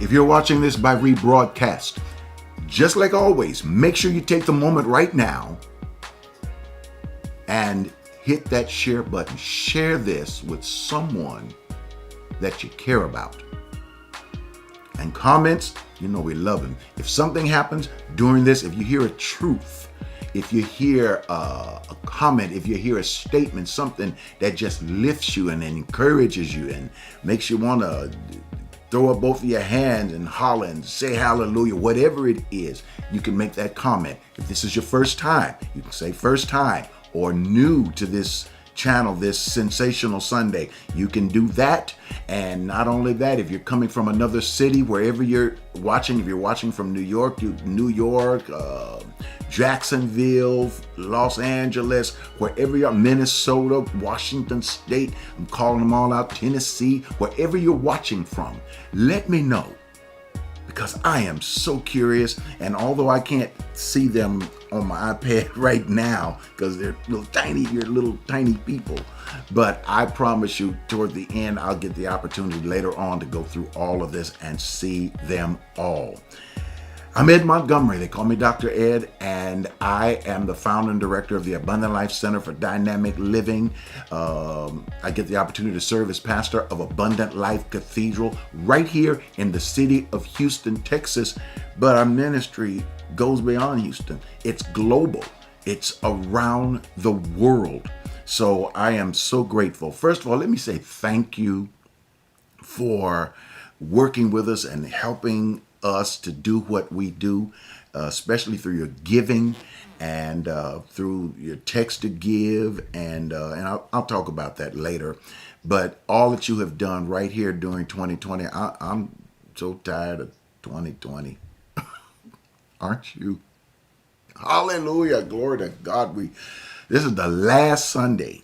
If you're watching this by rebroadcast, just like always, make sure you take the moment right now and hit that share button. Share this with someone that you care about. And comments, you know we love them. If something happens during this, if you hear a truth, if you hear a comment, if you hear a statement, something that just lifts you and encourages you and makes you want to throw up both of your hands and holler and say hallelujah, whatever it is, you can make that comment. If this is your first time, you can say first time, or new to this channel, this Sensational Sunday, you can do that. And not only that, if you're coming from another city, wherever you're watching, if you're watching from New York, Jacksonville, Los Angeles, wherever you're, Minnesota, Washington State, I'm calling them all out, Tennessee, wherever you're watching from, let me know, because I am so curious. And although I can't see them on my iPad right now because you're little tiny people, but I promise you toward the end I'll get the opportunity later on to go through all of this and see them all. I'm Ed Montgomery. They call me Dr. Ed, and I am the founder and director of the Abundant Life Center for Dynamic Living. I get the opportunity to serve as pastor of Abundant Life Cathedral right here in the city of Houston, Texas. But our ministry goes beyond Houston. It's global. It's around the world. So I am so grateful. First of all, let me say thank you for working with us and helping us to do what we do, especially through your giving and through your text to give, and I'll talk about that later. But all that you have done right here during 2020, I'm so tired of 2020. Aren't you? Hallelujah, glory to God. This is the last Sunday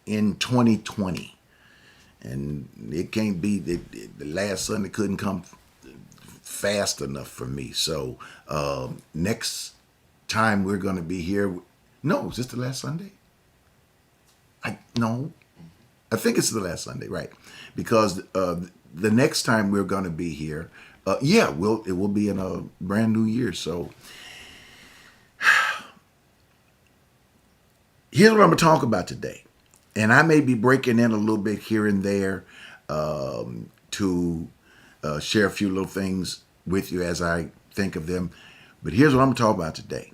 in 2020, and it can't be the last Sunday couldn't come fast enough for me. So next time we're going to be here. No, is this the last Sunday? I think it's the last Sunday, right? Because the next time we're going to be here, it will be in a brand new year. So here's what I'm going to talk about today, and I may be breaking in a little bit here and there to share a few little things with you as I think of them. But here's what I'm going to talk about today.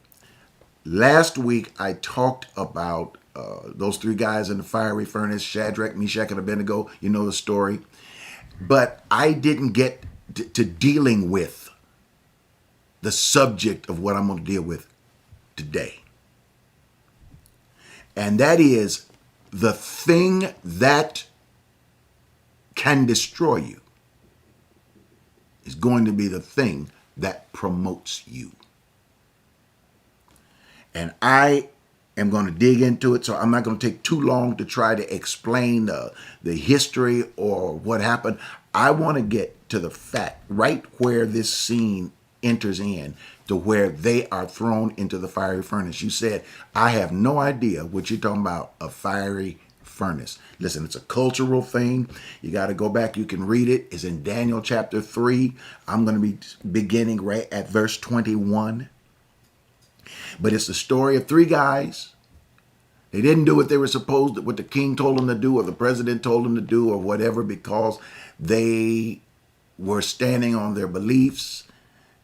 Last week, I talked about those three guys in the fiery furnace, Shadrach, Meshach, and Abednego. You know the story. But I didn't get to dealing with the subject of what I'm going to deal with today. And that is the thing that can destroy you is going to be the thing that promotes you. And I am going to dig into it, so I'm not going to take too long to try to explain the history or what happened. I want to get to the fact right where this scene enters in to where they are thrown into the fiery furnace. You said, I have no idea what you're talking about, a fiery furnace. Listen, it's a cultural thing. You got to go back. You can read it. It's in Daniel chapter 3. I'm going to be beginning right at verse 21. But it's the story of three guys. They didn't do what they were supposed to, what the king told them to do or the president told them to do or whatever, because they were standing on their beliefs.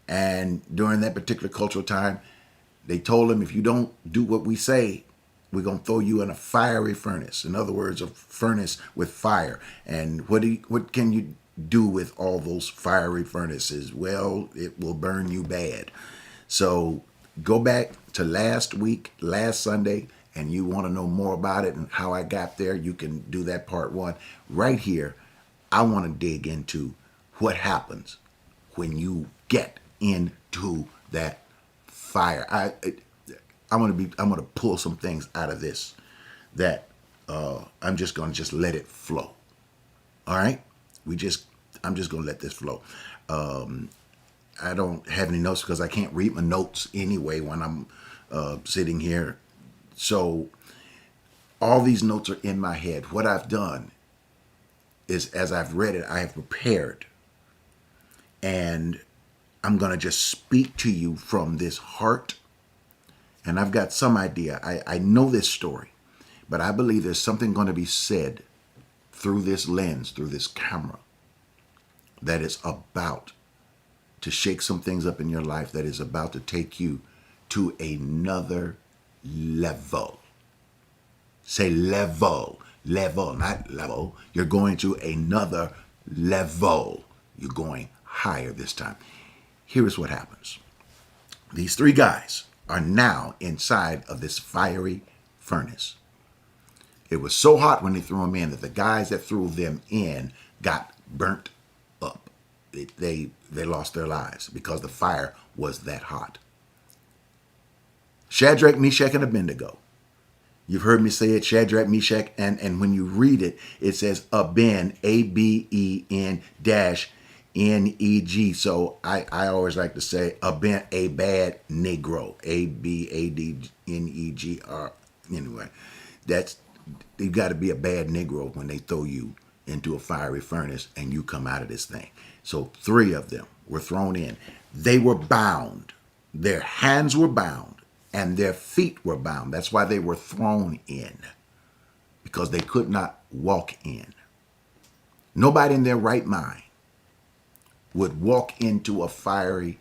And during that particular cultural time, they told them, if you don't do what we say, we're going to throw you in a fiery furnace. In other words, a furnace with fire. And what can you do with all those fiery furnaces? Well, it will burn you bad. So go back to last Sunday, and you want to know more about it and how I got there, you can do that part one. Right here, I want to dig into what happens when you get into that fire. I'm gonna pull some things out of this that I'm just gonna let it flow. All right, I'm just gonna let this flow. I don't have any notes because I can't read my notes anyway when I'm sitting here. So all these notes are in my head. What I've done is, as I've read it, I have prepared And I'm going to just speak to you from this heart. And I've got some idea. I know this story, but I believe there's something going to be said through this lens, through this camera, that is about to shake some things up in your life, that is about to take you to another level. Say level, level, not level. You're going to another level. You're going higher this time. Here's what happens. These three guys are now inside of this fiery furnace. It was so hot when they threw them in that the guys that threw them in got burnt up. They lost their lives because the fire was that hot. Shadrach, Meshach, and Abednego. You've heard me say it, Shadrach, Meshach, and when you read it, it says Aben, A-B-E-N dash N-E-G. So I always like to say Aben, a bad Negro, A-B-A-D-N-E-G-R. Anyway, you got to be a bad Negro when they throw you into a fiery furnace and you come out of this thing. So three of them were thrown in. They were bound. Their hands were bound and their feet were bound. That's why they were thrown in, because they could not walk in. Nobody in their right mind would walk into a fiery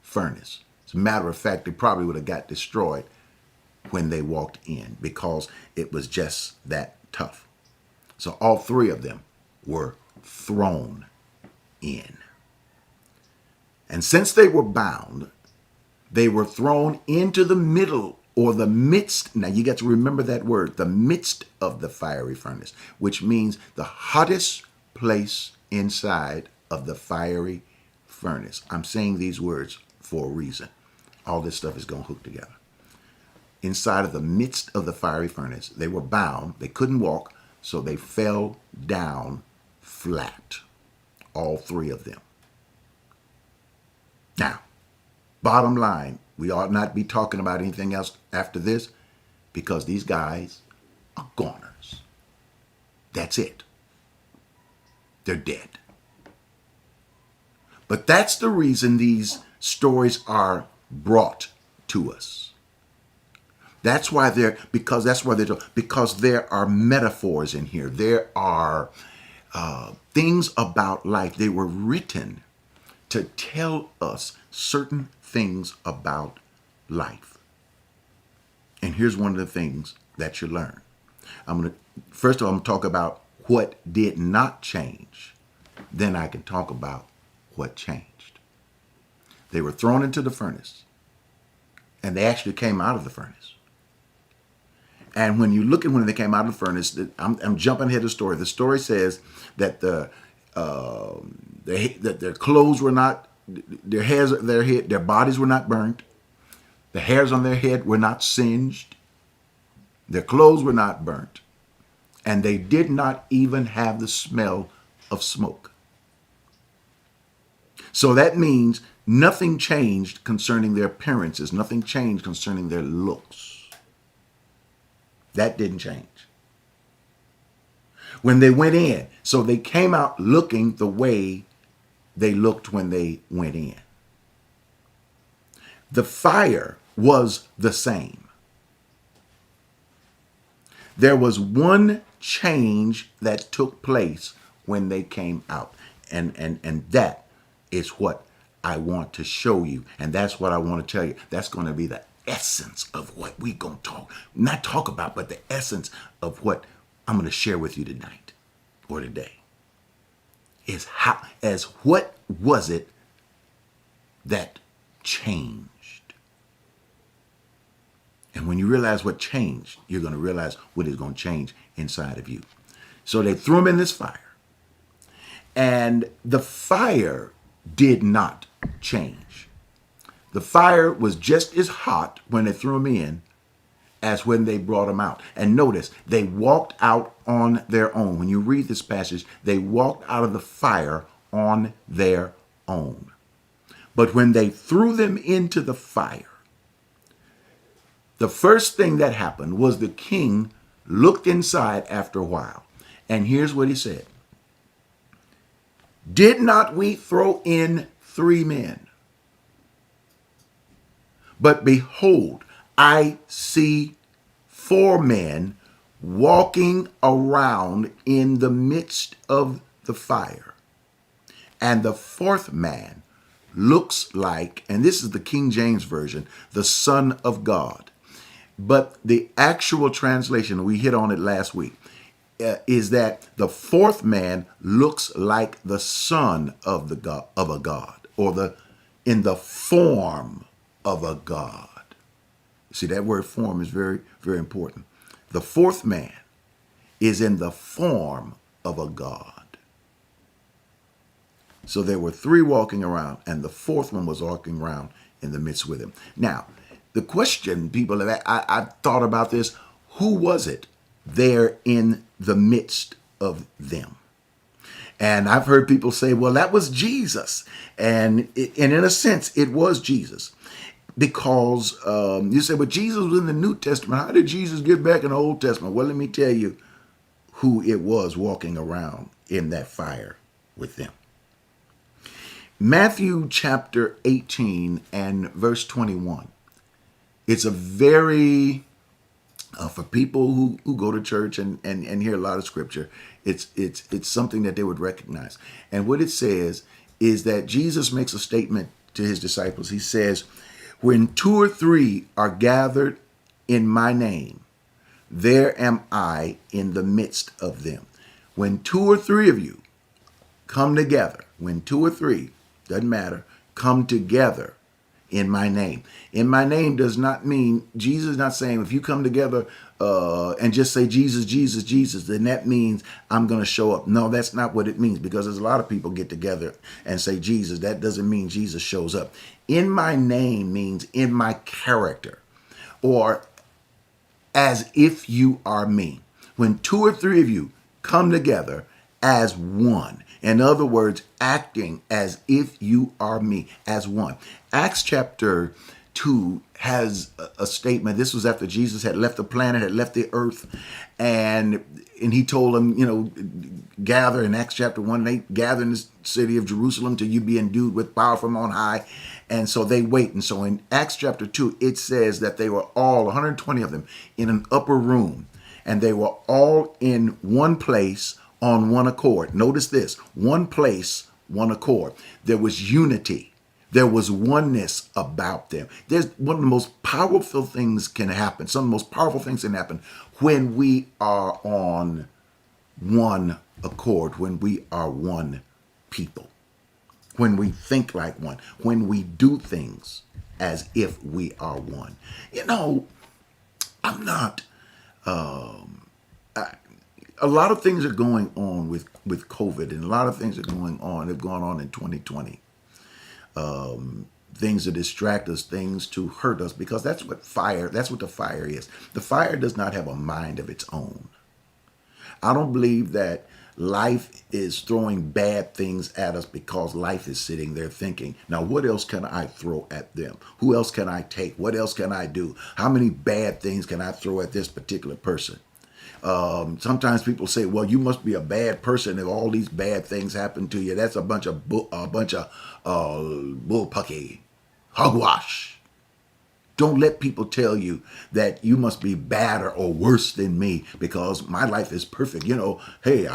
furnace. As a matter of fact, they probably would have got destroyed when they walked in because it was just that tough. So all three of them were thrown in. And since they were bound, they were thrown into the middle or the midst. Now you got to remember that word, the midst of the fiery furnace, which means the hottest place inside of the fiery furnace. I'm saying these words for a reason. All this stuff is going to hook together. Inside of the midst of the fiery furnace, they were bound. They couldn't walk, so they fell down flat. All three of them. Now, bottom line, we ought not be talking about anything else after this because these guys are goners. That's it. They're dead. But that's the reason these stories are brought to us. That's why because there are metaphors in here. There are things about life. They were written to tell us certain things about life. And here's one of the things that you learn. First of all, I'm going to talk about what did not change. Then I can talk about what changed. They were thrown into the furnace, and they actually came out of the furnace. And when you look at when they came out of the furnace, I'm jumping ahead of the story. The story says that that their clothes were not, their bodies were not burnt, the hairs on their head were not singed, their clothes were not burnt, and they did not even have the smell of smoke. So that means nothing changed concerning their appearances, nothing changed concerning their looks. That didn't change. When they went in, so they came out looking the way they looked when they went in. The fire was the same. There was one change that took place when they came out. And that is what I want to show you. And that's what I want to tell you. That's going to be the essence of what we're going to not talk about, but the essence of what I'm going to share with you tonight or today is what was it that changed? And when you realize what changed, you're going to realize what is going to change inside of you. So they threw him in this fire, and the fire did not change. The fire was just as hot when they threw him in as when they brought him out. And notice, they walked out on their own. When you read this passage, they walked out of the fire on their own. But when they threw them into the fire, the first thing that happened was the king looked inside after a while. And here's what he said. Did not we throw in 3 men? But behold, I see 4 men walking around in the midst of the fire. And the 4th man looks like, and this is the King James Version, the Son of God. But the actual translation, we hit on it last week, is that the 4th man looks like the son of the God, of a god, or in the form of a god. See, that word form is very, very important. The 4th man is in the form of a god. So there were 3 walking around, and the 4th one was walking around in the midst with him. Now, the question people have, I thought about this. Who was it there in the midst of them? And I've heard people say, well, that was Jesus. And in a sense, it was Jesus. Because you say, but Jesus was in the New Testament. How did Jesus get back in the Old Testament? Well, let me tell you who it was walking around in that fire with them. Matthew chapter 18 and verse 21. It's a very, for people who go to church and hear a lot of scripture, it's something that they would recognize. And what it says is that Jesus makes a statement to his disciples. He says, when 2 or 3 are gathered in my name, there am I in the midst of them. When 2 or 3 of you come together, when 2 or 3, doesn't matter, come together in my name. In my name does not mean, Jesus is not saying if you come together and just say Jesus, Jesus, Jesus, then that means I'm going to show up. No, that's not what it means, because there's a lot of people get together and say Jesus. That doesn't mean Jesus shows up. In my name means in my character, or as if you are me. When 2 or 3 of you come together as one. In other words, acting as if you are me, as one. Acts chapter 2 has a statement. This was after Jesus had left the planet, had left the earth, and he told them, gather in Acts chapter 1 and 8, gather in the city of Jerusalem till you be endued with power from on high. And so they wait. And so in Acts chapter 2, it says that they were all, 120 of them, in an upper room, and they were all in one place on one accord. Notice this, one place, one accord. There was unity. There was oneness about them. There's one of the most powerful things can happen. Some of the most powerful things can happen when we are on one accord, when we are one people, when we think like one, when we do things as if we are one. I'm not, a lot of things are going on with COVID, and a lot of things have gone on in 2020. Things to distract us, things to hurt us, because that's what the fire is. The fire does not have a mind of its own. I don't believe that life is throwing bad things at us because life is sitting there thinking, now what else can I throw at them? Who else can I take? What else can I do? How many bad things can I throw at this particular person? Sometimes people say, well, you must be a bad person if all these bad things happen to you. That's a bunch of bullpucky, hogwash. Don't let people tell you that you must be badder or worse than me because my life is perfect. Hey,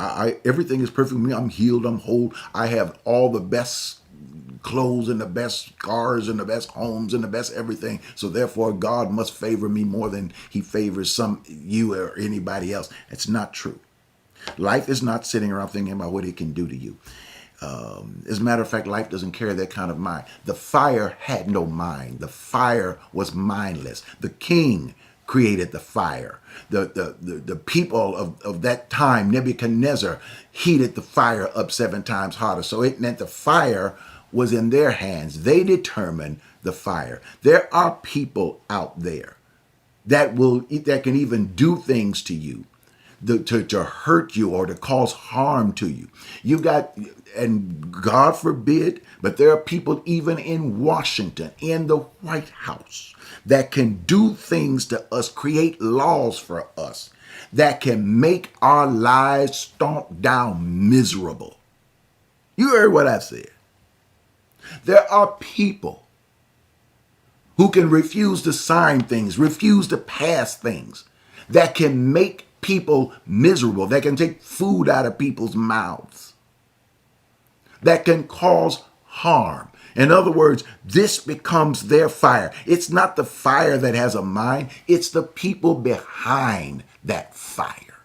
everything is perfect with me. I'm healed. I'm whole. I have all the best clothes and the best cars and the best homes and the best everything. So therefore, God must favor me more than he favors you or anybody else. It's not true. Life is not sitting around thinking about what it can do to you. As a matter of fact, life doesn't carry that kind of mind. The fire had no mind. The fire was mindless. The king created the fire. The people of that time, Nebuchadnezzar, heated the fire up 7 times hotter. So it meant the fire was in their hands. They determined the fire. There are people out there that can even do things to you, to hurt you or to cause harm to you. And God forbid, but there are people even in Washington, in the White House, that can do things to us, create laws for us, that can make our lives stomped down miserable. You heard what I said. There are people who can refuse to sign things, refuse to pass things that can make people miserable, that can take food out of people's mouths, that can cause harm. In other words, this becomes their fire. It's not the fire that has a mind, it's the people behind that fire.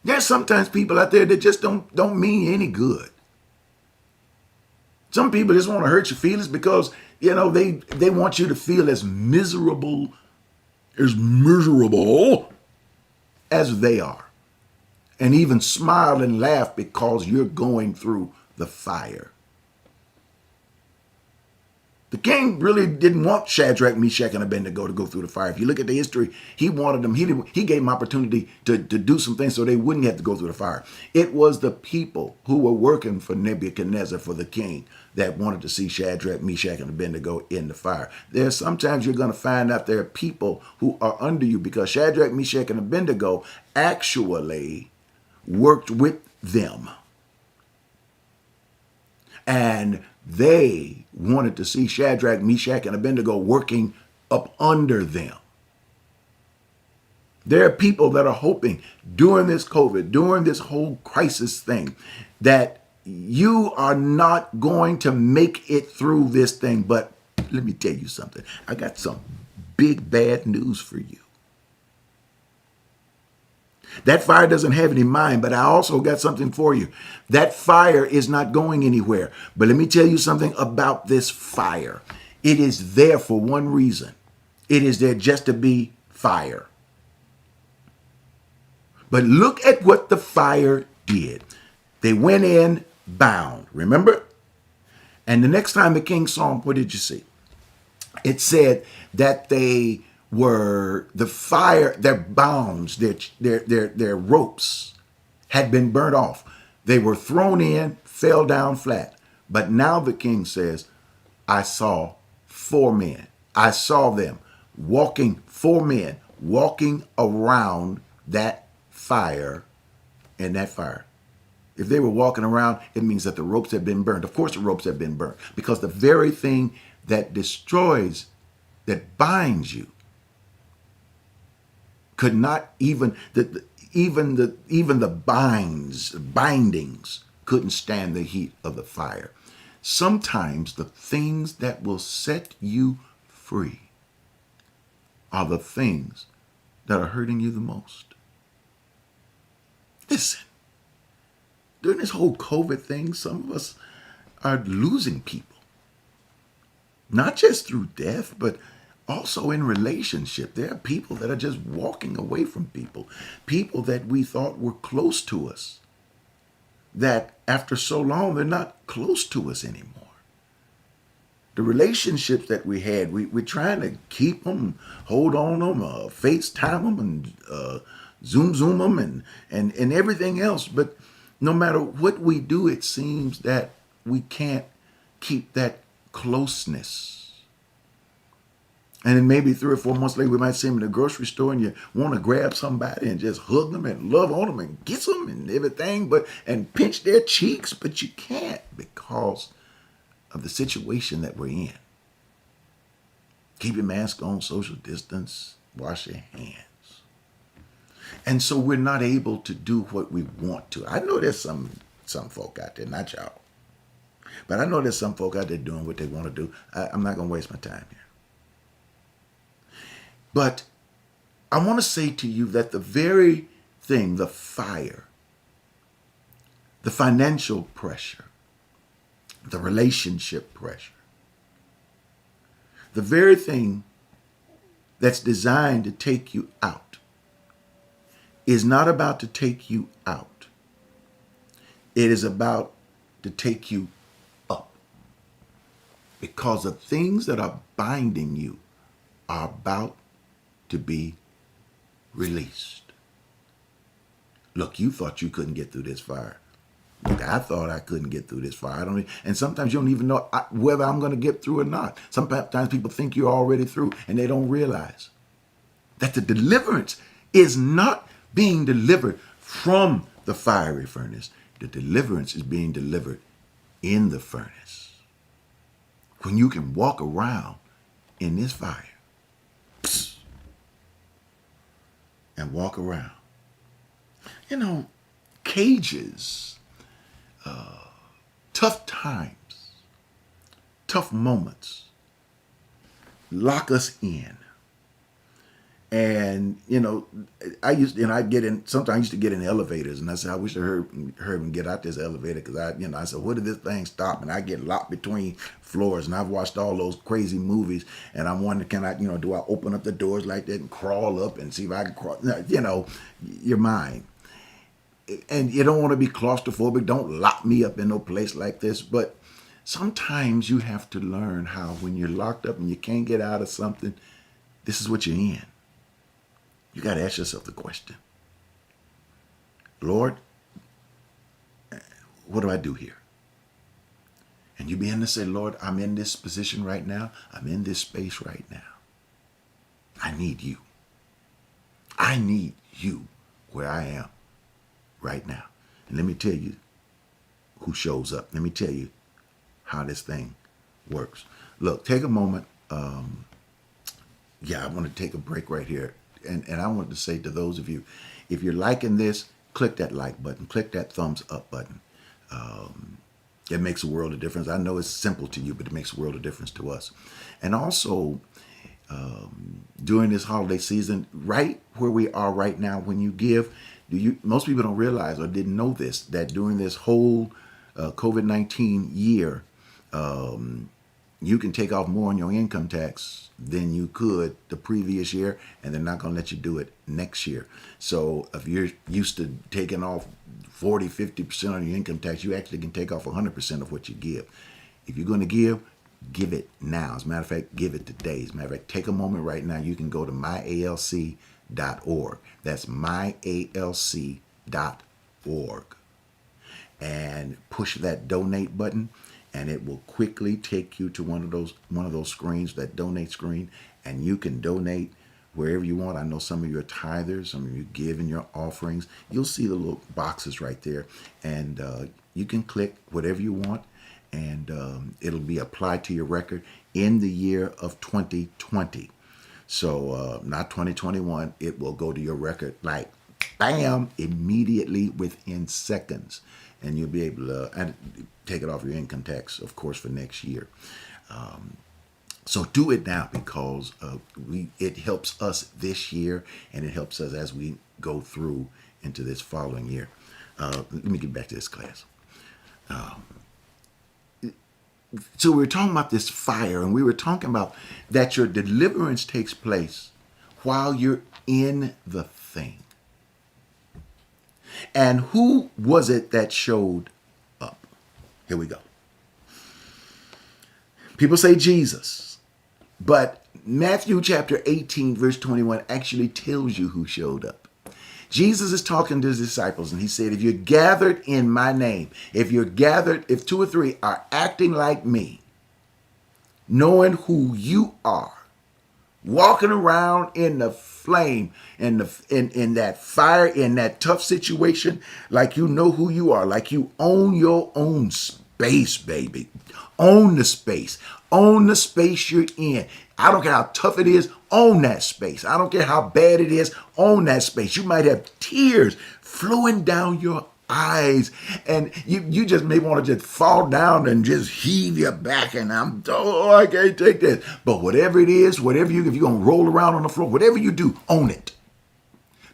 There's sometimes people out there that just don't mean any good. Some people just want to hurt your feelings because, they want you to feel as miserable as they are. And even smile and laugh because you're going through the fire. The king really didn't want Shadrach, Meshach, and Abednego to go through the fire. If you look at the history, he wanted them, he gave them opportunity to do some things so they wouldn't have to go through the fire. It was the people who were working for Nebuchadnezzar, for the king, that wanted to see Shadrach, Meshach, and Abednego in the fire. There's sometimes you're going to find out there are people who are under you because Shadrach, Meshach, and Abednego actually worked with them. And they wanted to see Shadrach, Meshach, and Abednego working up under them. There are people that are hoping during this COVID, during this whole crisis thing, that you are not going to make it through this thing. But let me tell you something. I got some big bad news for you. That fire doesn't have any mind, but I also got something for you. That fire is not going anywhere. But let me tell you something about this fire. It is there for one reason. It is there just to be fire. But look at what the fire did. They went in bound, remember? And the next time the king saw them, what did you see? It said that they were the fire, their bounds, their ropes had been burnt off. They were thrown in, fell down flat. But now the king says, I saw 4 men. I saw them walking, 4 men walking around that fire and that fire. If they were walking around, it means that the ropes had been burned. Of course the ropes have been burned because the very thing that destroys, that binds you, could not even the bindings couldn't stand the heat of the fire. Sometimes the things that will set you free are the things that are hurting you the most. Listen, during this whole COVID thing, some of us are losing people. Not just through death, but also in relationship. There are people that are just walking away from people. People that we thought were close to us. That after so long, they're not close to us anymore. The relationships that we had, we're trying to keep them, hold on them, FaceTime them, and Zoom them, and everything else. But no matter what we do, it seems that we can't keep that closeness. And then maybe 3 or 4 months later, we might see them in the grocery store and you want to grab somebody and just hug them and love on them and kiss them and everything, and pinch their cheeks, but you can't because of the situation that we're in. Keep your mask on, social distance, wash your hands. And so we're not able to do what we want to. I know there's some folk out there, not y'all, but I know there's some folk out there doing what they want to do. I'm not going to waste my time here. But I want to say to you that the very thing, the fire, the financial pressure, the relationship pressure, the very thing that's designed to take you out is not about to take you out. It is about to take you up. Because the things that are binding you are about to be released. Look, you thought you couldn't get through this fire. Look, I thought I couldn't get through this fire. And sometimes you don't even know whether I'm going to get through or not. Sometimes people think you're already through and they don't realize that the deliverance is not being delivered from the fiery furnace. The deliverance is being delivered in the furnace. When you can walk around in this fire and walk around. You know, cages, tough times, tough moments lock us in. And, you know, sometimes I used to get in elevators, and I said, I wish I heard him get out this elevator, because I said, where did this thing stop? And I get locked between floors, and I've watched all those crazy movies, and I'm wondering, do I open up the doors like that and crawl up and see if I can crawl? Your mind. And you don't want to be claustrophobic. Don't lock me up in no place like this. But sometimes you have to learn how, when you're locked up and you can't get out of something, this is what you're in. You got to ask yourself the question, Lord, what do I do here? And you begin to say, Lord, I'm in this position right now. I'm in this space right now. I need you. I need you where I am right now. And let me tell you who shows up. Let me tell you how this thing works. Look, take a moment. I want to take a break right here. And I want to say to those of you, if you're liking this, click that like button, click that thumbs up button. It makes a world of difference. I know it's simple to you, but it makes a world of difference to us. And also, during this holiday season, right where we are right now, when you give, most people don't realize or didn't know this, that during this whole COVID-19 year, you can take off more on your income tax than you could the previous year, and they're not going to let you do it next year. So if you're used to taking off 40, 50% on your income tax, you actually can take off 100% of what you give. If you're going to give it now. As a matter of fact, give it today. As a matter of fact, take a moment right now. You can go to myalc.org. That's myalc.org. And push that donate button, and it will quickly take you to one of those screens, that donate screen, and you can donate wherever you want. I know some of you are tithers, some of you give in your offerings. You'll see the little boxes right there, and you can click whatever you want, and it'll be applied to your record in the year of 2020. So not 2021. It will go to your record like bam, immediately, within seconds. And you'll be able to take it off your income tax, of course, for next year. So do it now, because it helps us this year, and it helps us as we go through into this following year. Let me get back to this class. So we were talking about this fire, and we were talking about that your deliverance takes place while you're in the thing. And who was it that showed up? Here we go. People say Jesus, but Matthew chapter 18, verse 21 actually tells you who showed up. Jesus is talking to his disciples, and he said, if you're gathered in my name, if two or three are acting like me, knowing who you are, walking around in the flame, in that fire, in that tough situation, like you know who you are, like you own your own space, baby. Own the space. Own the space you're in. I don't care how tough it is, own that space. I don't care how bad it is, own that space. You might have tears flowing down your eyes, and you just may want to just fall down and just heave your back, and I can't take this. But whatever it is, if you're going to roll around on the floor, whatever you do, own it.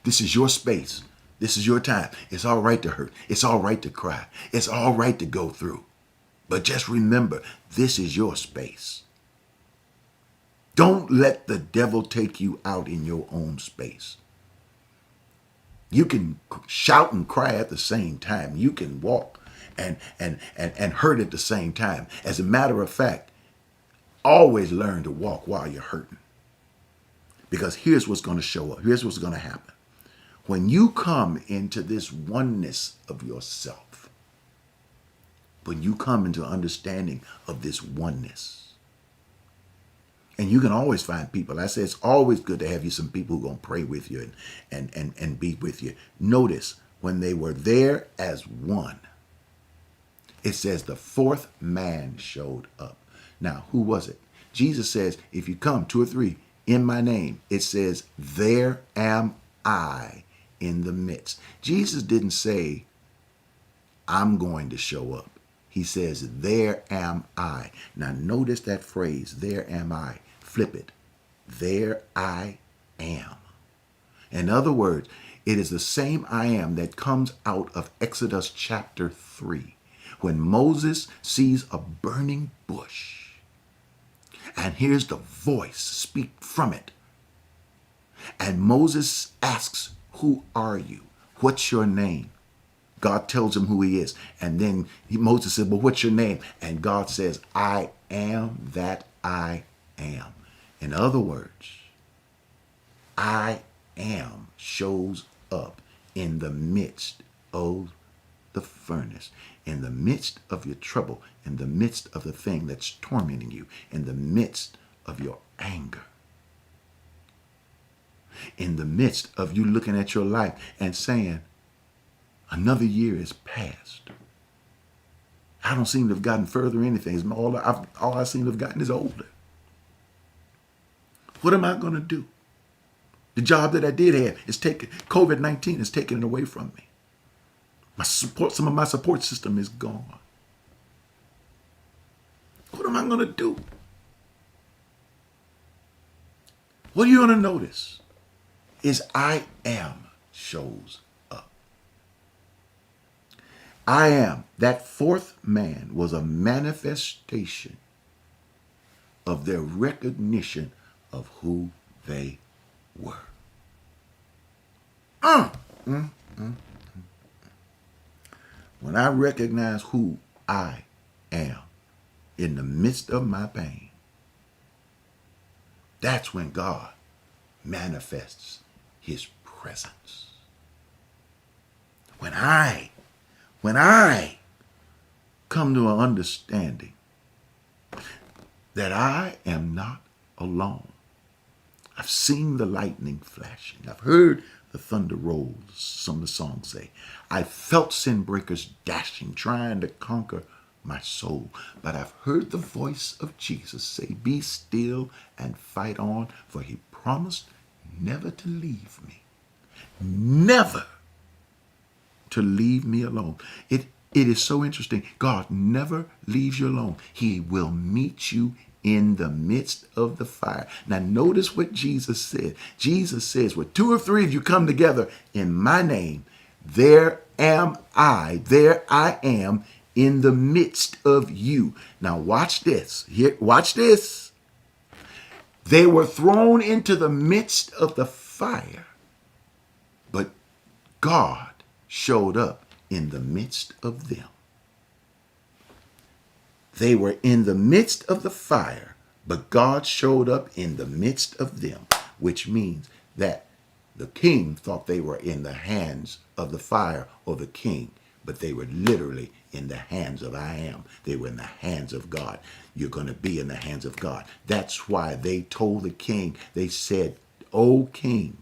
This is your space. This is your time. It's all right to hurt. It's all right to cry. It's all right to go through. But just remember, this is your space. Don't let the devil take you out in your own space. You can shout and cry at the same time. You can walk and hurt at the same time. As a matter of fact, always learn to walk while you're hurting. Because here's what's going to show up. Here's what's going to happen. When you come into this oneness of yourself, when you come into understanding of this oneness, and you can always find people. I say it's always good to have you some people who are going to pray with you and be with you. Notice when they were there as one, It says the fourth man showed up. Now, who was it? Jesus says, if you come, two or three, in my name, it says, there am I in the midst. Jesus didn't say, I'm going to show up. He says, there am I. Now, notice that phrase, there am I. Flip it. There I am. In other words, it is the same I am that comes out of Exodus chapter 3, when Moses sees a burning bush and hears the voice speak from it. And Moses asks, who are you? What's your name? God tells him who he is. And then Moses said, well, what's your name? And God says, I am that I am. In other words, I am shows up in the midst of the furnace, in the midst of your trouble, in the midst of the thing that's tormenting you, in the midst of your anger, in the midst of you looking at your life and saying, another year is past. I don't seem to have gotten further anything. All I seem to have gotten is older. What am I going to do? The job that I did have is taken, COVID-19 is taking it away from me. Some of my support system is gone. What am I going to do? What you're going to notice is I am shows up. I am, that fourth man was a manifestation of their recognition of who they were. When I recognize who I am in the midst of my pain, that's when God manifests his presence. When I come to an understanding that I am not alone. I've seen the lightning flashing. I've heard the thunder rolls, some of the songs say. I felt sin breakers dashing, trying to conquer my soul. But I've heard the voice of Jesus say, be still and fight on, for he promised never to leave me. Never to leave me alone. It is so interesting. God never leaves you alone. He will meet you in the midst of the fire. Now notice what Jesus said. Jesus says, where two or three of you come together in my name, there am I am in the midst of you. Now watch this. Here, watch this. They were thrown into the midst of the fire, but God showed up in the midst of them. They were in the midst of the fire, but God showed up in the midst of them, which means that the king thought they were in the hands of the fire or the king, but they were literally in the hands of I am. They were in the hands of God. You're going to be in the hands of God. That's why they told the king, they said, O king,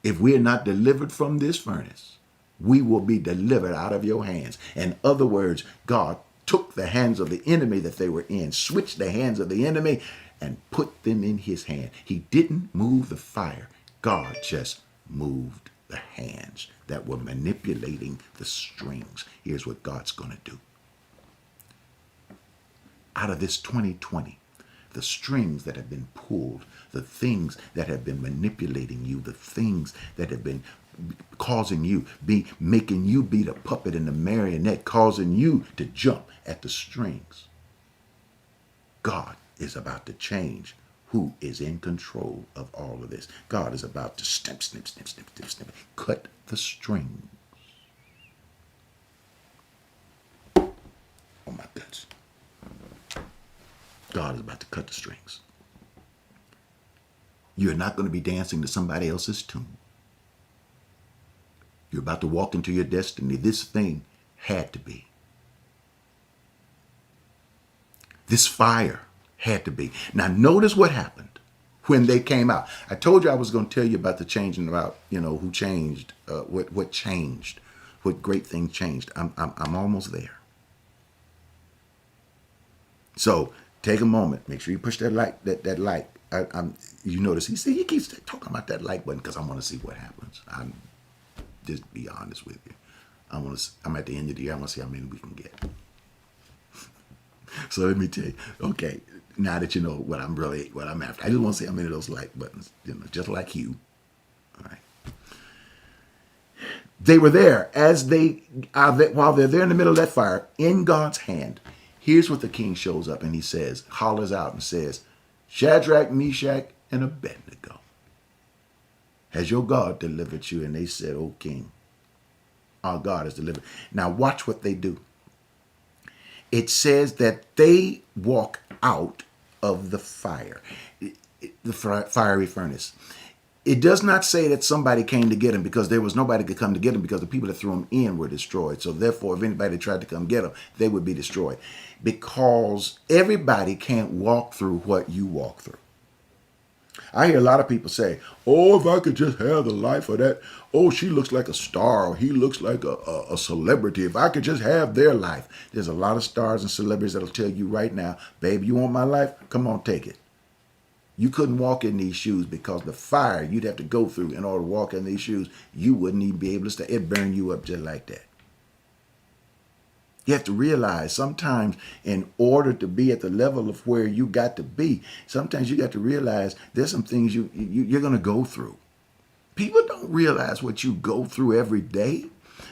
if we're not delivered from this furnace, we will be delivered out of your hands. In other words, God took the hands of the enemy that they were in, switched the hands of the enemy, and put them in his hand. He didn't move the fire. God just moved the hands that were manipulating the strings. Here's what God's going to do. Out of this 2020, the strings that have been pulled, the things that have been manipulating you, the things that have been causing you, making you be the puppet and the marionette, causing you to jump at the strings. God is about to change who is in control of all of this. God is about to snip, snip, snip, snip, snip, snip, cut the strings. Oh my goodness. God is about to cut the strings. You're not going to be dancing to somebody else's tune. You're about to walk into your destiny. This thing had to be. This fire had to be. Now notice what happened when they came out. I told you I was going to tell you about the changing about, who changed, what changed what great things changed. I'm almost there. So take a moment. Make sure you push that like. That like. You notice he keeps talking about that like button because I want to see what happens. I'm just be honest with you. I'm at the end of the year. I want to see how many we can get. So let me tell you. Okay, now that you know what I'm after, I just want to see how many of those like buttons. Just like you. All right. They were there while they're there in the middle of that fire in God's hand. Here's what the king shows up and he says, hollers out and says, Shadrach, Meshach, and Abednego, has your God delivered you? And they said, O king, our God has delivered. Now watch what they do. It says that they walk out of the fire, the fiery furnace. It does not say that somebody came to get him, because there was nobody could come to get him, because the people that threw him in were destroyed. So therefore, if anybody tried to come get him, they would be destroyed, because everybody can't walk through what you walk through. I hear a lot of people say, oh, if I could just have the life of that, oh, she looks like a star, or he looks like a celebrity. If I could just have their life. There's a lot of stars and celebrities that'll tell you right now, babe, you want my life? Come on, take it. You couldn't walk in these shoes, because the fire you'd have to go through in order to walk in these shoes, you wouldn't even be able to stay. It'd burn you up just like that. You have to realize sometimes, in order to be at the level of where you got to be, sometimes you got to realize there's some things you're going to go through. People don't realize what you go through every day.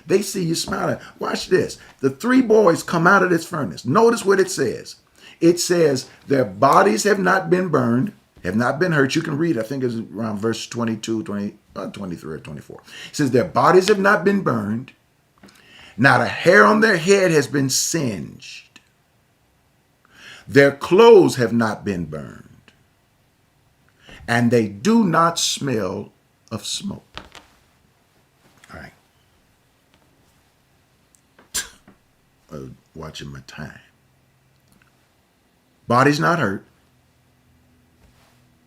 They see you smiling. Watch this. The three boys come out of this furnace. Notice what it says. It says their bodies have not been burned, have not been hurt. You can read, I think it's around verse 22, 23 or 24. It says their bodies have not been burned. Not a hair on their head has been singed. Their clothes have not been burned. And they do not smell of smoke. All right. Watching my time. Body's not hurt.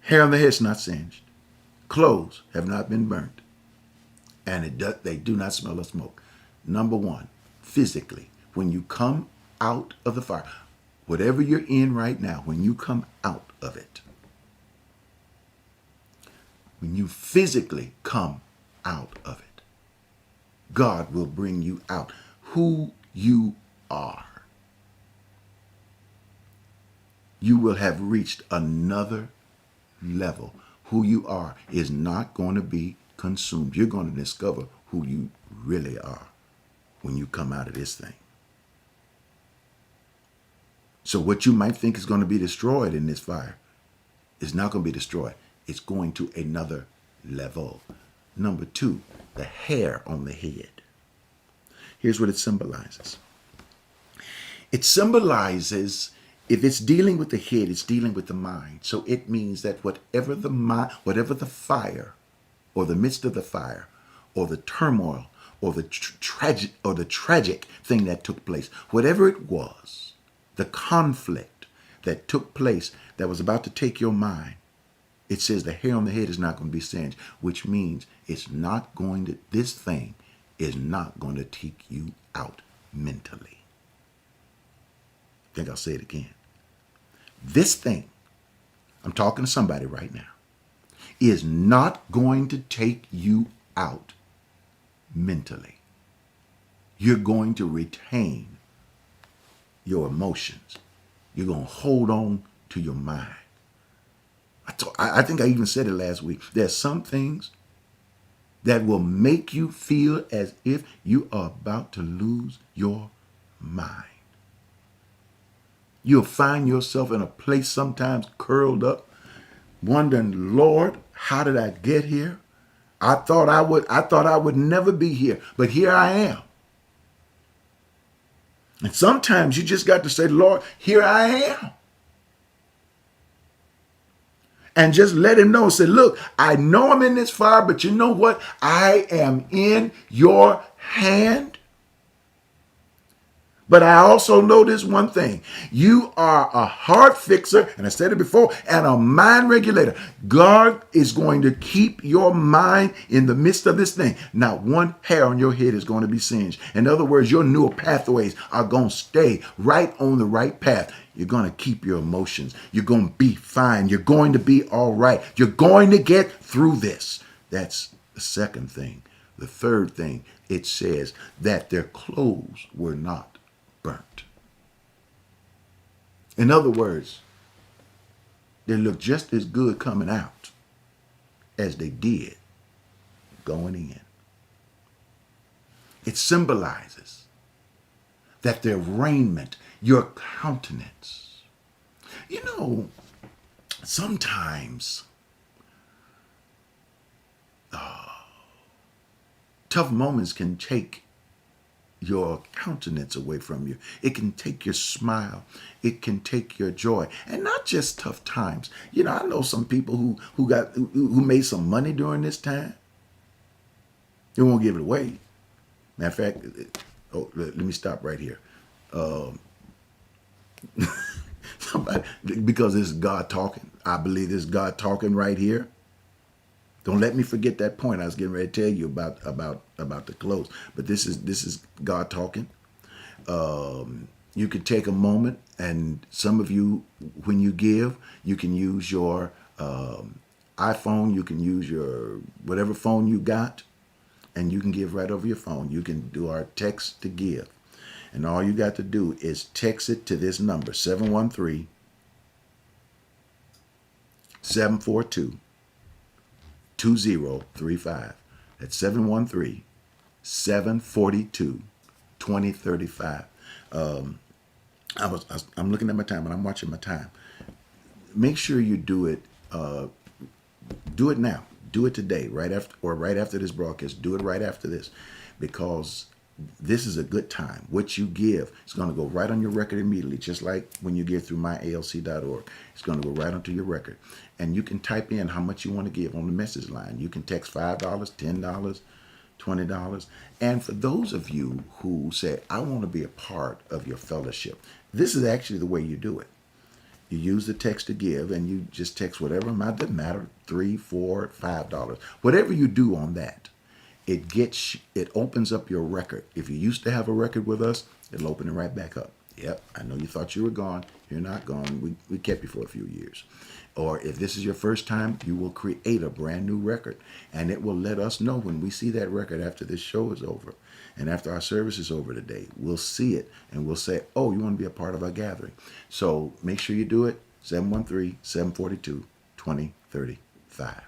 Hair on the head's not singed. Clothes have not been burnt. And they do not smell of smoke. Number one, physically, when you come out of the fire, whatever you're in right now, when you come out of it, when you physically come out of it, God will bring you out who you are. You will have reached another level. Who you are is not going to be consumed. You're going to discover who you really are when you come out of this thing. So what you might think is going to be destroyed in this fire is not going to be destroyed. It's going to another level. Number two, the hair on the head. Here's what it symbolizes. It symbolizes, if it's dealing with the head, it's dealing with the mind. So it means that whatever the fire, or the midst of the fire, or the turmoil, or the tragic thing that took place, whatever it was, the conflict that took place that was about to take your mind, it says the hair on the head is not going to be singed, which means this thing is not going to take you out mentally. I think I'll say it again. This thing, I'm talking to somebody right now, is not going to take you out mentally. You're going to retain your emotions. You're going to hold on to your mind. I think I even said it last week. There's some things that will make you feel as if you are about to lose your mind. You'll find yourself in a place sometimes curled up, wondering, Lord, how did I get here? I thought I would never be here, but here I am. And sometimes you just got to say, Lord, here I am. And just let him know, say, look, I know I'm in this fire, but you know what? I am in your hand. But I also know this one thing. You are a heart fixer, and I said it before, and a mind regulator. God is going to keep your mind in the midst of this thing. Not one hair on your head is going to be singed. In other words, your neural pathways are going to stay right on the right path. You're going to keep your emotions. You're going to be fine. You're going to be all right. You're going to get through this. That's the second thing. The third thing, it says that their clothes were not burnt. In other words, they look just as good coming out as they did going in. It symbolizes that their raiment, your countenance. You know, sometimes tough moments can take your countenance away from you. It can take your smile. It can take your joy. And not just tough times. You know, I know some people who made some money during this time. They won't give it away. Matter of fact, let me stop right here. Somebody, because this is God talking. I believe this is God talking right here. Don't let me forget that point I was getting ready to tell you about the clothes. But this is God talking. You can take a moment, and some of you, when you give, you can use your iPhone. You can use your whatever phone you got, and you can give right over your phone. You can do our text to give. And all you got to do is text it to this number, 713-742-2035. That's 713-742-2035. I'm looking at my time and I'm watching my time. Make sure you do it. Do it now. Do it today, right after this broadcast. Do it right after this, because this is a good time. What you give is going to go right on your record immediately, just like when you give through myalc.org. It's going to go right onto your record. And you can type in how much you want to give on the message line. You can text $5, $10, $20. And for those of you who say, I want to be a part of your fellowship, this is actually the way you do it. You use the text to give, and you just text whatever amount, doesn't matter, $3, $4, $5. Whatever you do on that, it opens up your record. If you used to have a record with us, it'll open it right back up. Yep, I know you thought you were gone. You're not gone. We kept you for a few years. Or if this is your first time, you will create a brand new record, and it will let us know when we see that record after this show is over and after our service is over today. We'll see it, and we'll say, oh, you want to be a part of our gathering. So make sure you do it, 713-742-2035.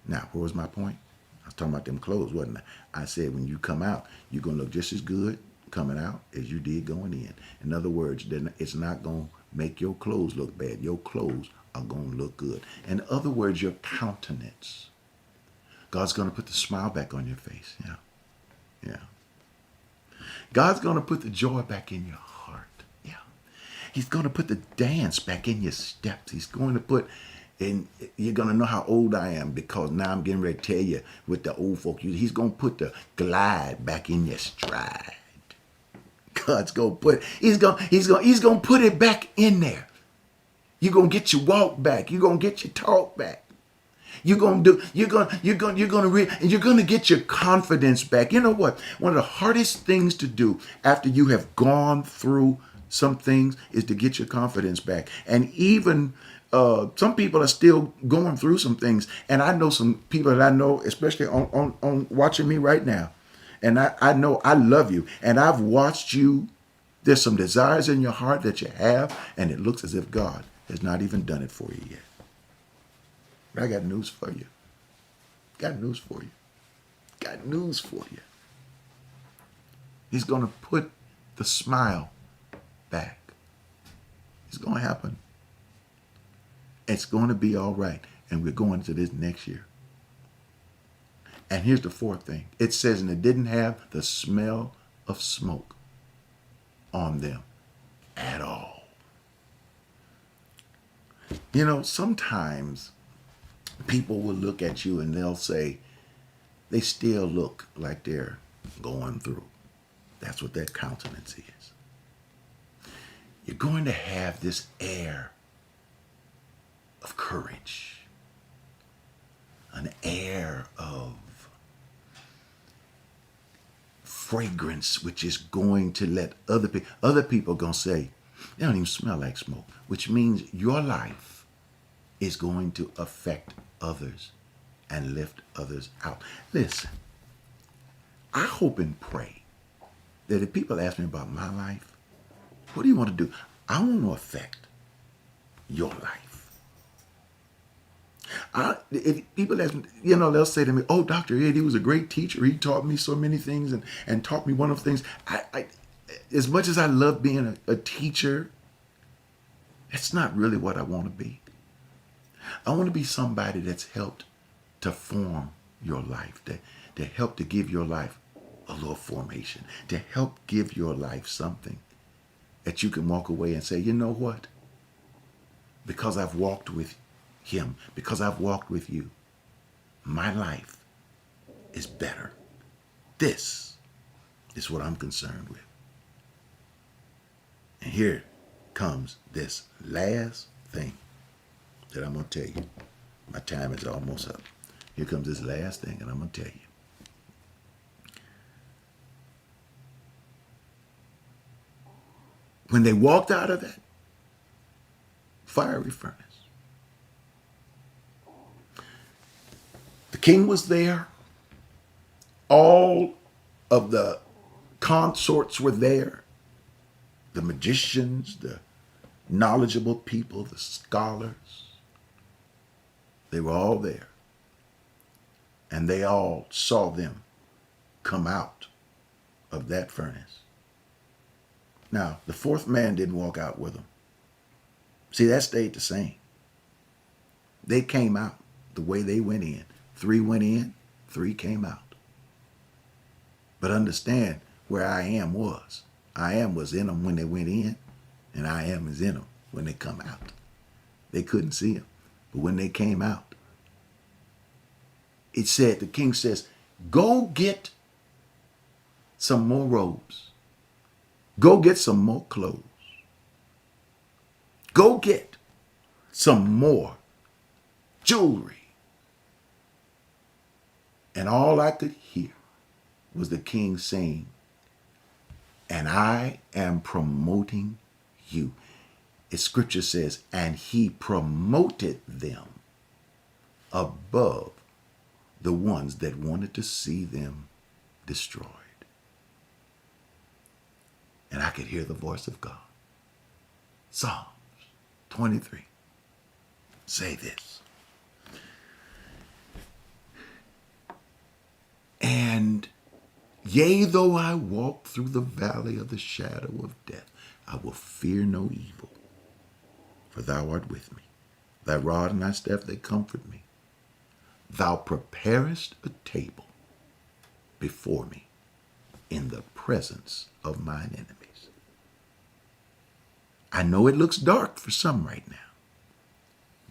Now, where was my point? I was talking about them clothes, wasn't I? I said when you come out, you're going to look just as good coming out as you did going in. In other words, it's not going to make your clothes look bad. Your clothes are going to look good. In other words, your countenance. God's going to put the smile back on your face. Yeah. Yeah. God's going to put the joy back in your heart. Yeah. He's going to put the dance back in your steps. He's going to put... And you're going to know how old I am, because now I'm getting ready to tell you what the old folk use. He's going to put the glide back in your stride. God's going to put, he's going to put it back in there. You're going to get your walk back. You're going to get your talk back. You're going to get your confidence back. You know what? One of the hardest things to do after you have gone through some things is to get your confidence back. And even some people are still going through some things. And I know some people that I know, especially on watching me right now. And I know I love you. And I've watched you. There's some desires in your heart that you have, and it looks as if God has not even done it for you yet. But I got news for you. Got news for you. Got news for you. He's going to put the smile back. It's going to happen. It's going to be all right. And we're going into this next year. And here's the fourth thing. It says, and it didn't have the smell of smoke on them at all. You know, sometimes people will look at you and they'll say, they still look like they're going through. That's what that countenance is. You're going to have this air of courage, an air of fragrance, which is going to let other people going to say, they don't even smell like smoke, which means your life is going to affect others and lift others out. Listen, I hope and pray that if people ask me about my life, what do you want to do? I want to affect your life. If people ask me, they'll say to me, "Oh, Dr. Ed, he was a great teacher. He taught me so many things and taught me one of the things." I as much as I love being a teacher, that's not really what I want to be. I want to be somebody that's helped to form your life, to help to give your life a little formation, to help give your life something that you can walk away and say, you know what? Because I've walked with him, because I've walked with you, my life is better. This is what I'm concerned with. And here comes this last thing that I'm going to tell you. My time is almost up. Here comes this last thing, and I'm going to tell you. When they walked out of that fiery furnace, the king was there. All of the consorts were there. The magicians, the knowledgeable people, the scholars. They were all there. And they all saw them come out of that furnace. Now, the fourth man didn't walk out with them. See, that stayed the same. They came out the way they went in. 3 went in, 3 came out. But understand where I am was. I am was in them when they went in, and I am is in them when they come out. They couldn't see him. But when they came out, it said, the king says, go get some more robes. Go get some more clothes. Go get some more jewelry. And all I could hear was the king saying, and I am promoting you. As scripture says, and he promoted them above the ones that wanted to see them destroyed. And I could hear the voice of God. Psalms 23. Say this. And yea, though I walk through the valley of the shadow of death, I will fear no evil, for thou art with me. Thy rod and thy staff, they comfort me. Thou preparest a table before me in the presence of mine enemies. I know it looks dark for some right now,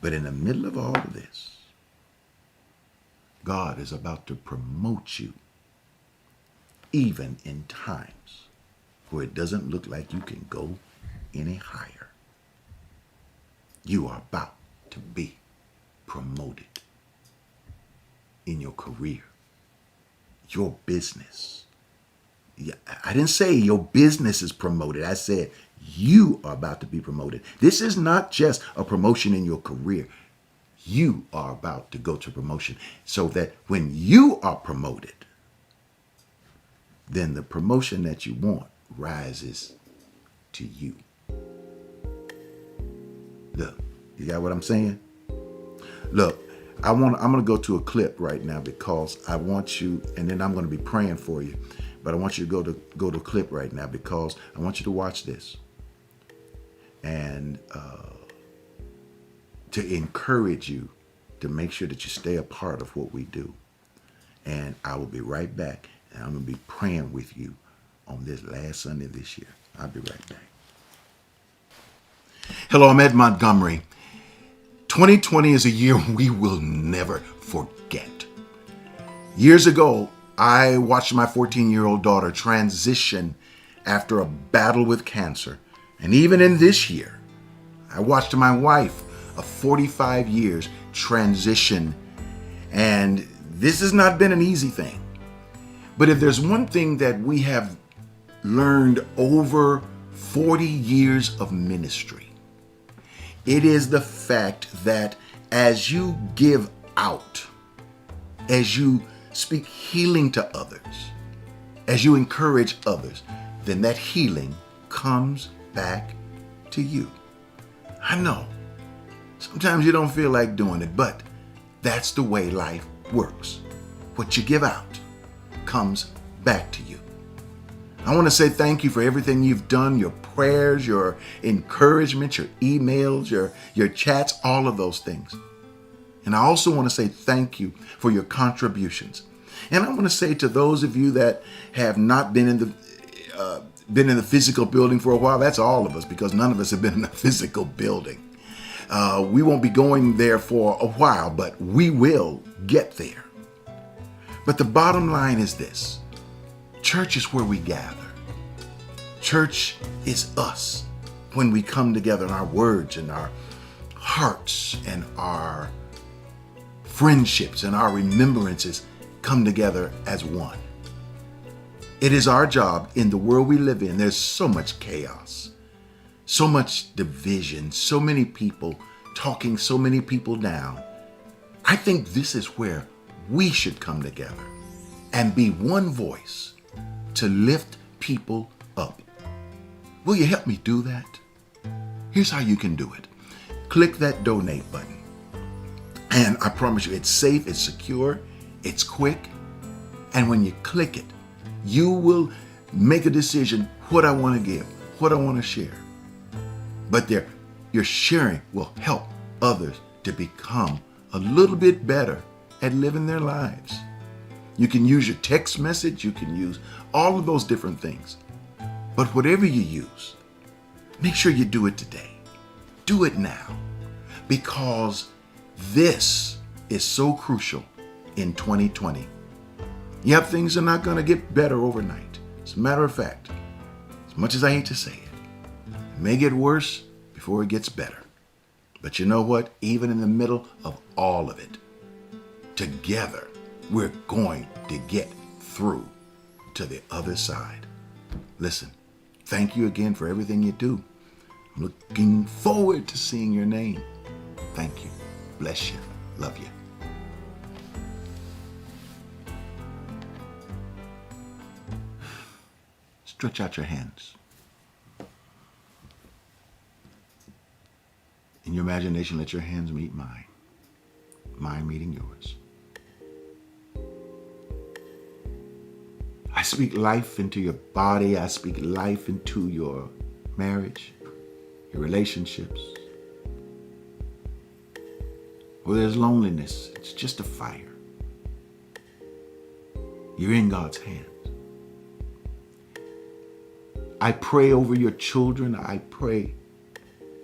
but in the middle of all of this, God is about to promote you even in times where it doesn't look like you can go any higher. You are about to be promoted in your career, your business. I didn't say your business is promoted. I said you are about to be promoted. This is not just a promotion in your career. You are about to go to promotion so that when you are promoted, then the promotion that you want rises to you. Look, you got what I'm saying? Look, I'm going to go to a clip right now because I want you, and then I'm going to be praying for you. But I want you to go to a clip right now because I want you to watch this and to encourage you to make sure that you stay a part of what we do. And I will be right back, and I'm going to be praying with you on this last Sunday this year. I'll be right back. Hello, I'm Ed Montgomery. 2020 is a year we will never forget. Years ago, I watched my 14-year-old daughter transition after a battle with cancer, And even in this year, I watched my wife of 45 years transition, and this has not been an easy thing. But if there's one thing that we have learned over 40 years of ministry, it is the fact that as you give out, as you speak healing to others, as you encourage others, then that healing comes back to you. I know sometimes you don't feel like doing it, but that's the way life works. What you give out comes back to you. I want to say thank you for everything you've done, your prayers, your encouragement, your emails, your chats, all of those things. And I also want to say thank you for your contributions. And I want to say to those of you that have not been in the physical building for a while, that's all of us, because none of us have been in a physical building. We won't be going there for a while, but we will get there. But the bottom line is this: church is where we gather. Church is us when we come together in our words and our hearts and our friendships and our remembrances come together as one. It is our job in the world we live in. There's so much chaos, so much division, so many people talking so many people down. I think this is where we should come together and be one voice to lift people up. Will you help me do that? Here's how you can do it. Click that donate button. And I promise you, it's safe, it's secure, it's quick. And when you click it, you will make a decision what I want to give, what I want to share. But your sharing will help others to become a little bit better at living their lives. You can use your text message, you can use all of those different things. But whatever you use, make sure you do it today. Do it now, because this is so crucial in 2020. Yeah, things are not going to get better overnight. As a matter of fact, as much as I hate to say it may get worse before it gets better. But you know what? Even in the middle of all of it, together, we're going to get through to the other side. Listen, thank you again for everything you do. I'm looking forward to seeing your name. Thank you. Bless you. Love you. Stretch out your hands. In your imagination, let your hands meet mine. Mine meeting yours. I speak life into your body. I speak life into your marriage, your relationships. Where there's loneliness, it's just a fire. You're in God's hands. I pray over your children. I pray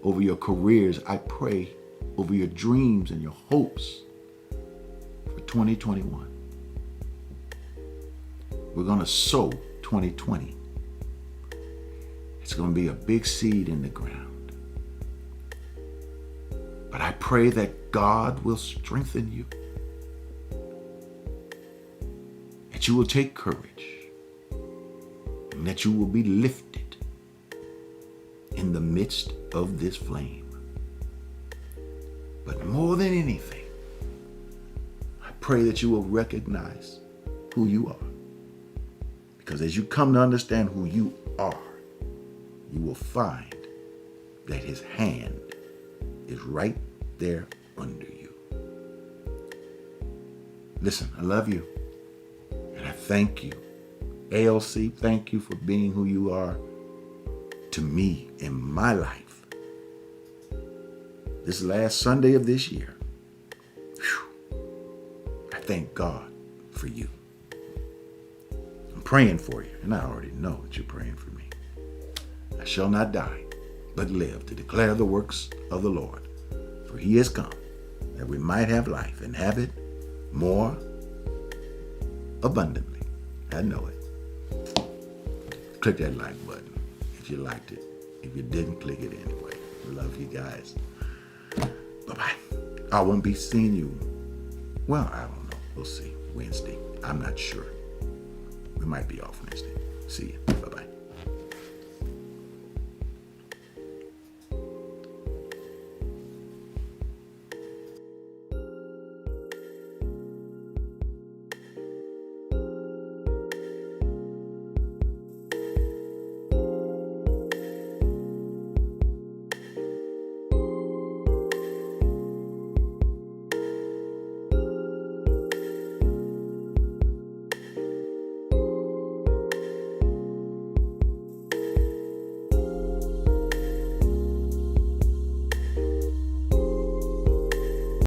over your careers. I pray over your dreams and your hopes for 2021. We're going to sow 2020. It's going to be a big seed in the ground. But I pray that God will strengthen you, that you will take courage, and that you will be lifted in the midst of this flame. But more than anything, I pray that you will recognize who you are. Because as you come to understand who you are, you will find that His hand is right there under you. Listen, I love you. And I thank you. ALC, thank you for being who you are to me in my life. This last Sunday of this year, I thank God for you. I'm praying for you, and I already know that you're praying for me. I shall not die, but live to declare the works of the Lord. For He has come that we might have life and have it more abundantly. I know it. Click that like button if you liked it. If you didn't, click it anyway. Love you guys. Bye-bye. I won't be seeing you. Well, I don't know. We'll see. Wednesday. I'm not sure. We might be off Wednesday. See you. Bye-bye.